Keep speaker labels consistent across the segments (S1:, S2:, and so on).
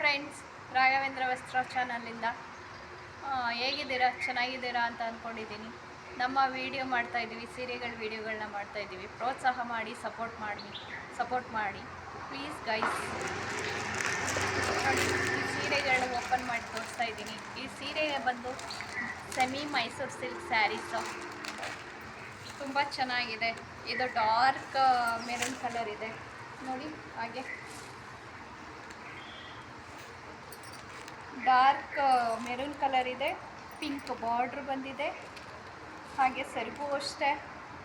S1: Friends, Raghavendra ವಸ್ತ್ರ ಚಾನಲಿಂದ ಹೇಗಿದ್ದೀರಾ? ಚೆನ್ನಾಗಿದ್ದೀರಾ ಅಂತ ಅಂದ್ಕೊಂಡಿದ್ದೀನಿ. ನಮ್ಮ ವಿಡಿಯೋ ಮಾಡ್ತಾಯಿದ್ದೀವಿ, ಸೀರೆಗಳ ವಿಡಿಯೋಗಳನ್ನ ಮಾಡ್ತಾಯಿದ್ದೀವಿ. ಪ್ರೋತ್ಸಾಹ ಮಾಡಿ, ಸಪೋರ್ಟ್ ಮಾಡಿ ಪ್ಲೀಸ್ ಗೈಸ್. ನೋಡಿ, ಈ ಸೀರೆಗಳನ್ನ ಓಪನ್ ಮಾಡಿ ತೋರಿಸ್ತಾ ಇದ್ದೀನಿ. ಈ ಸೀರೆ ಬಂದು ಸೆಮಿ ಮೈಸೂರು ಸಿಲ್ಕ್ ಸ್ಯಾರೀಸು, ತುಂಬ ಚೆನ್ನಾಗಿದೆ. ಇದು ಡಾರ್ಕ್ ಮೆರೂನ್ ಕಲರ್ ಇದೆ ನೋಡಿ. ಹಾಗೆ ಡಾರ್ಕ್ ಮೆರೂನ್ ಕಲರ್ ಇದೆ, ಪಿಂಕ್ ಬಾರ್ಡ್ರ್ ಬಂದಿದೆ. ಹಾಗೆ ಸೆರಗು ಅಷ್ಟೇ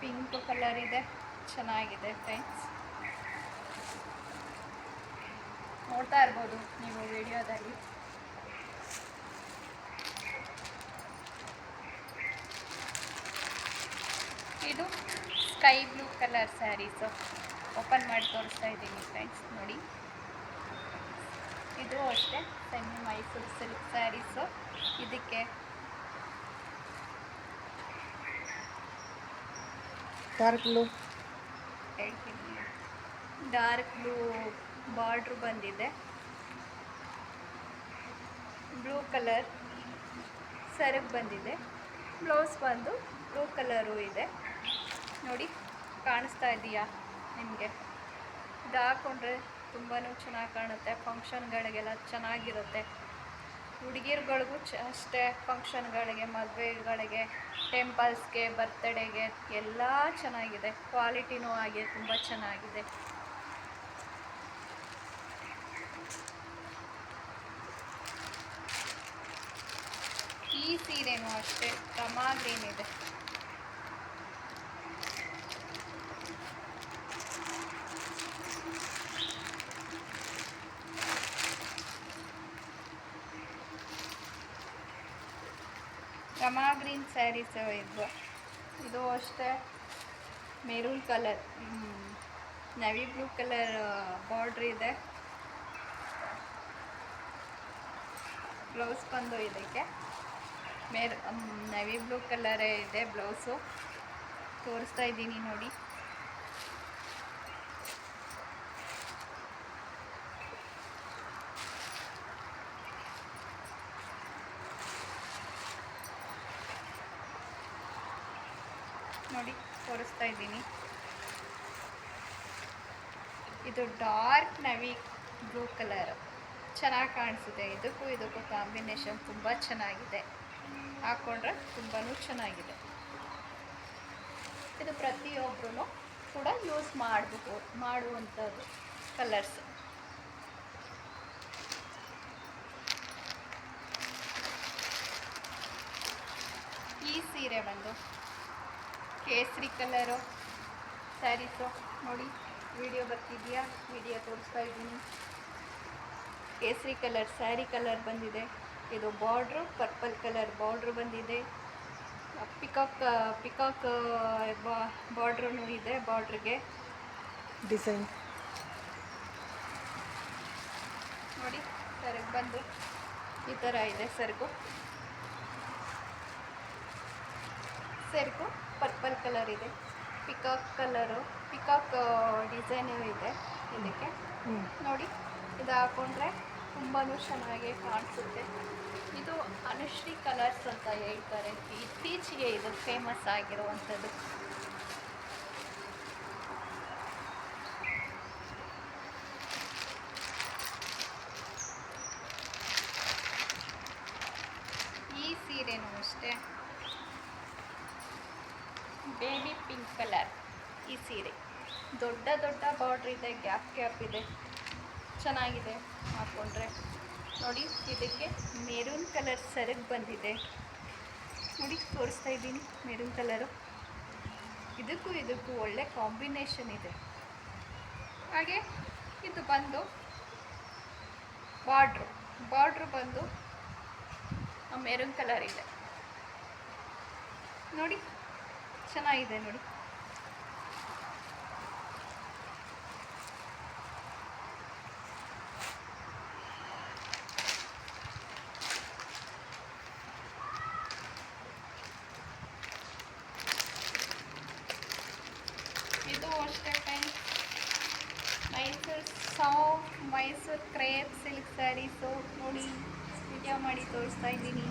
S1: ಪಿಂಕ್ ಕಲರ್ ಇದೆ, ಚೆನ್ನಾಗಿದೆ ಫ್ರೆಂಡ್ಸ್. ನೋಡ್ತಾ ಇರ್ಬೋದು ನೀವು ವಿಡಿಯೋದಲ್ಲಿ. ಇದು sky blue colour saris, open ಮಾಡಿ ತೋರಿಸ್ತಾ ಇದ್ದೀನಿ ಫ್ರೆಂಡ್ಸ್. ನೋಡಿ, ಇದು ಅಷ್ಟೇ ಸೆಮಿ ಮೈಸೂರು ಸಿಲ್ಕ್ ಸ್ಯಾರೀಸು. ಇದಕ್ಕೆ
S2: ಡಾರ್ಕ್ ಬ್ಲೂ
S1: ಹೇಳ್ತೀನಿ, ಡಾರ್ಕ್ ಬ್ಲೂ ಬಾರ್ಡ್ರ್ ಬಂದಿದೆ. ಬ್ಲೂ ಕಲರ್ ಸೆರಗು ಬಂದಿದೆ. ಬ್ಲೌಸ್ ಬಂದು ಬ್ಲೂ ಕಲರು ಇದೆ ನೋಡಿ. ಕಾಣಿಸ್ತಾ ಇದೆಯಾ ನಿಮಗೆ? ಇದು ಹಾಕ್ಕೊಂಡ್ರೆ ತುಂಬಾ ಚೆನ್ನಾಗಿ ಕಾಣುತ್ತೆ. ಫಂಕ್ಷನ್ಗಳಿಗೆಲ್ಲ ಚೆನ್ನಾಗಿರುತ್ತೆ. ಹುಡುಗಿರುಗಳಿಗೂ ಅಷ್ಟೇ, ಫಂಕ್ಷನ್ಗಳಿಗೆ, ಮದುವೆಗಳಿಗೆ, ಟೆಂಪಲ್ಸ್ಗೆ, ಬರ್ತ್ಡೇಗೆ ಎಲ್ಲ ಚೆನ್ನಾಗಿದೆ. ಕ್ವಾಲಿಟಿನೂ ಹಾಗೆ ತುಂಬ ಚೆನ್ನಾಗಿದೆ. ಈ ಸೀರೆನೂ ಅಷ್ಟೇ ರಮಾ ಗ್ರೀನ್ ಇದೆ. ರಮಾ ಗ್ರೀನ್ ಸ್ಯಾರೀಸ್ ಇದು ಅಷ್ಟೇ ಮೆರೂನ್ ಕಲರ್, ನವಿ ಬ್ಲೂ ಕಲರ್ ಬಾರ್ಡ್ರ್ ಇದೆ. ಬ್ಲೌಸ್ ಬಂದು ಇದಕ್ಕೆ ನವಿ ಬ್ಲೂ ಕಲರೇ ಇದೆ ಬ್ಲೌಸು. ತೋರಿಸ್ತಾ ಇದ್ದೀನಿ ನೋಡಿ. ನೋಡಿ, ತೋರಿಸ್ತಾ ಇದ್ದೀನಿ. ಇದು ಡಾರ್ಕ್ ನವಿ ಬ್ಲೂ ಕಲರ್, ಚೆನ್ನಾಗಿ ಕಾಣಿಸುತ್ತೆ. ಇದಕ್ಕೂ ಕಾಂಬಿನೇಷನ್ ತುಂಬ ಚೆನ್ನಾಗಿದೆ. ಹಾಕ್ಕೊಂಡ್ರೆ ತುಂಬಾ ಚೆನ್ನಾಗಿದೆ. ಇದು ಪ್ರತಿಯೊಬ್ಬರೂ ಕೂಡ ಯೂಸ್ ಮಾಡುವಂಥದ್ದು ಕಲರ್ಸ್. ಈ ಸೀರೆ ಬಂದು ಕೇಸರಿ ಕಲರು ಸ್ಯಾರೀಸು ನೋಡಿ. ವಿಡಿಯೋ ಬರ್ತಿದೆಯಾ? ವಿಡಿಯೋ ತೋರಿಸ್ತಾ ಇದ್ದೀನಿ. ಕೇಸರಿ ಕಲರ್ ಸ್ಯಾರಿ ಕಲರ್ ಬಂದಿದೆ. ಇದು ಬಾರ್ಡ್ರು ಪರ್ಪಲ್ ಕಲರ್ ಬಾರ್ಡ್ರ್ ಬಂದಿದೆ. ಪಿಕಾಕ್ ಬಾರ್ಡ್ರೂ ಇದೆ. ಬಾರ್ಡ್ರಿಗೆ
S2: ಡಿಸೈನ್
S1: ನೋಡಿ. ಸೆರಗು ಬಂದು ಈ ಥರ ಇದೆ. ಸೆರಗು ಪರ್ಪಲ್ ಕಲರ್ ಇದೆ. ಪಿಕಾಕ್ ಡಿಸೈನು ಇದೆ ಇದಕ್ಕೆ ನೋಡಿ. ಇದು ಹಾಕ್ಕೊಂಡ್ರೆ ತುಂಬಾ ಚೆನ್ನಾಗಿ ಕಾಣಿಸುತ್ತೆ. ಇದು ಅನುಶ್ರೀ ಕಲರ್ಸ್ ಅಂತ ಹೇಳ್ತಾರೆ. ಇತ್ತೀಚೆಗೆ ಇದು ಫೇಮಸ್ ಆಗಿರುವಂಥದ್ದು. ಈ ಸೀರೆನೂ ಅಷ್ಟೇ ಬೇಬಿ ಪಿಂಕ್ ಕಲರ್. ಈ ಸೀರೆ ದೊಡ್ಡ ಬಾರ್ಡ್ರ್ ಇದೆ, ಗ್ಯಾಪ್ ಇದೆ, ಚೆನ್ನಾಗಿದೆ ಹಾಕ್ಕೊಂಡ್ರೆ ನೋಡಿ. ಇದಕ್ಕೆ ಮೆರೂನ್ ಕಲರ್ ಸೆರಗು ಬಂದಿದೆ ನೋಡಿ. ತೋರಿಸ್ತಾ ಇದ್ದೀನಿ ಮೆರೂನ್ ಕಲರು. ಇದಕ್ಕೂ ಒಳ್ಳೆ ಕಾಂಬಿನೇಷನ್ ಇದೆ. ಹಾಗೆ ಇದು ಬಂದು ಬಾರ್ಡ್ರು ಬಂದು ಮೆರೂನ್ ಕಲರ್ ಇದೆ ನೋಡಿ. ಚೆನ್ನಾಗಿದೆ ನೋಡಿ. ಇದು ಅಷ್ಟೇ friends, Mysore crepe silk saris ನೋಡಿ ವಿಡಿಯೋ ಮಾಡಿ ತೋರಿಸ್ತಾ ಇದ್ದೀನಿ.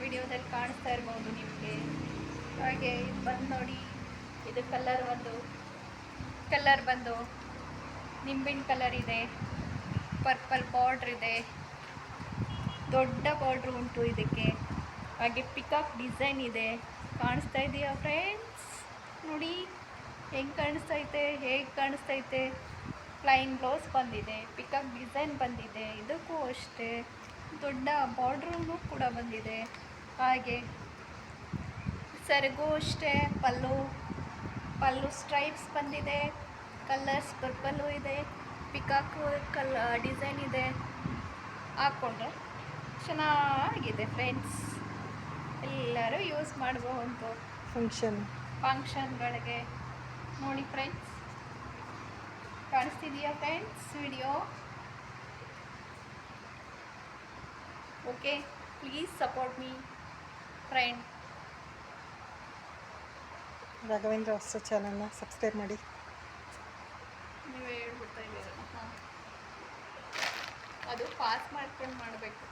S1: ವಿಡಿಯೋದಲ್ಲಿ ಕಾಣಿಸ್ತಾ ಇರ್ಬೋದು ನಿಮಗೆ. ಹಾಗೆ ಇದು ಬಂದು ನೋಡಿ, ಇದು ಕಲರ್ ಬಂದು ನಿಂಬಿನ ಕಲರ್ ಇದೆ, ಪರ್ಪಲ್ ಬಾರ್ಡ್ರ್ ಇದೆ, ದೊಡ್ಡ ಬಾರ್ಡ್ರ್ ಉಂಟು ಇದಕ್ಕೆ. ಹಾಗೆ ಪಿಕಾಕ್ ಡಿಸೈನ್ ಇದೆ. ಕಾಣಿಸ್ತಾ ಇದೆಯಾ ಫ್ರೆಂಡ್ಸ್? ನೋಡಿ ಹೇಗೆ ಕಾಣಿಸ್ತೈತೆ. ಪ್ಲೈನ್ ಬ್ಲೌಸ್ ಬಂದಿದೆ, ಪಿಕಾಕ್ ಡಿಸೈನ್ ಬಂದಿದೆ. ಇದಕ್ಕೂ ಅಷ್ಟೇ ದೊಡ್ಡ ಬಾರ್ಡ್ರೂ ಕೂಡ ಬಂದಿದೆ. ಹಾಗೆ ಸರಿಗೂ ಅಷ್ಟೇ ಪಲ್ಲು ಸ್ಟ್ರೈಪ್ಸ್ ಬಂದಿದೆ. ಕಲರ್ಸ್ ಪರ್ಪಲ್ಲು ಇದೆ, ಪಿಕಾಕು ಡಿಸೈನ್ ಇದೆ. ಹಾಕ್ಕೊಂಡ್ರೆ ಚೆನ್ನಾಗಿದೆ ಫ್ರೆಂಡ್ಸ್. ಎಲ್ಲರೂ ಯೂಸ್ ಮಾಡಬಹುದು ಫಂಕ್ಷನ್ಗಳಿಗೆ. ನೋಡಿ ಫ್ರೆಂಡ್ಸ್, ಕಾಣಿಸ್ತಿದೆಯಾ friends video? Okay, please support me friend.
S2: Raghavendra Vastra ಚಾನಲ್ನ ಸಬ್ಸ್ಕ್ರೈಬ್ ಮಾಡಿ.
S1: ನೀವೇ ಹೇಳ್ಬಿಡ್ತಾ ಇದ್ದೀರಲ್ಲ. ಅದು ಪಾಸ್ ಮಾಡ್ಕೊಂಡು ಮಾಡಬೇಕು.